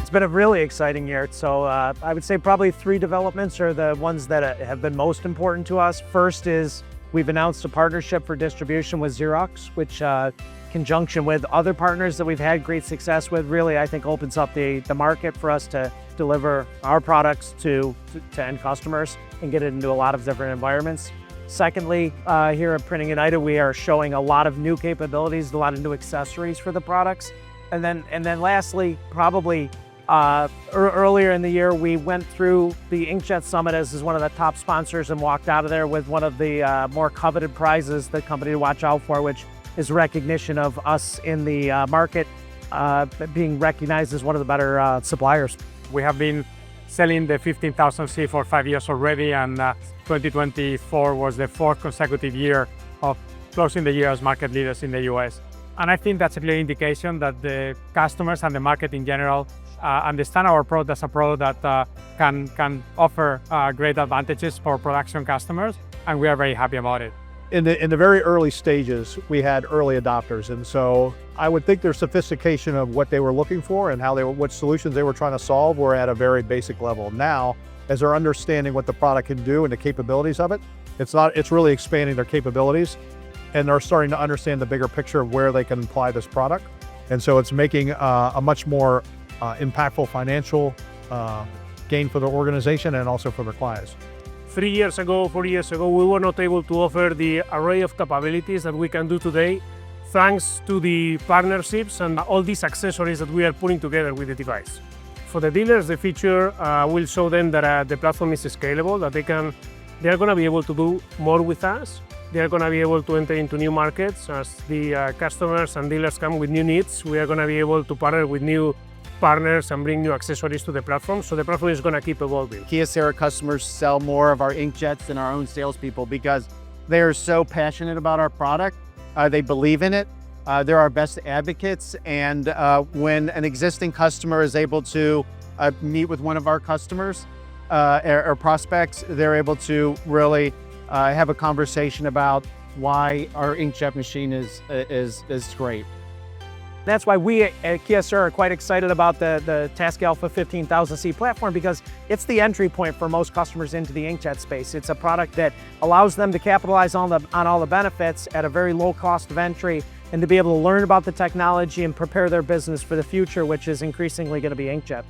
It's been a really exciting year. So I would say probably 3 developments are the ones that have been most important to us. First is we've announced a partnership for distribution with Xerox, which conjunction with other partners that we've had great success with, really I think opens up the market for us to deliver our products to end customers and get it into a lot of different environments. Secondly, here at Printing United, we are showing a lot of new capabilities, a lot of new accessories for the products. And then lastly, probably earlier in the year, we went through the Inkjet Summit as one of the top sponsors and walked out of there with one of the more coveted prizes, the company to watch out for, which is recognition of us in the market, being recognized as one of the better suppliers. We have been selling the 15,000C for 5 years already, and 2024 was the 4th consecutive year of closing the year as market leaders in the US. And I think that's a clear indication that the customers and the market in general understand our product as a product that can offer great advantages for production customers, and we are very happy about it. In the very early stages, we had early adopters, and so I would think their sophistication of what they were looking for and what solutions they were trying to solve were at a very basic level. Now, as they're understanding what the product can do and the capabilities of it, it's really expanding their capabilities, and they're starting to understand the bigger picture of where they can apply this product. And so it's making a much more impactful financial gain for the organization and also for their clients. 3 years ago, 4 years ago, we were not able to offer the array of capabilities that we can do today, thanks to the partnerships and all these accessories that we are putting together with the device. For the dealers, the feature will show them that the platform is scalable, that they are going to be able to do more with us. They are going to be able to enter into new markets as the customers and dealers come with new needs. We are going to be able to partner with new partners and bring new accessories to the platform, so the platform is going to keep evolving. Kyocera customers sell more of our inkjets than our own salespeople because they are so passionate about our product. They believe in it. They're our best advocates, and when an existing customer is able to meet with one of our customers or prospects, they're able to really have a conversation about why our inkjet machine is great. That's why we at Kyocera are quite excited about the Task Alpha 15,000C platform, because it's the entry point for most customers into the inkjet space. It's a product that allows them to capitalize on all the benefits at a very low cost of entry, and to be able to learn about the technology and prepare their business for the future, which is increasingly going to be inkjet.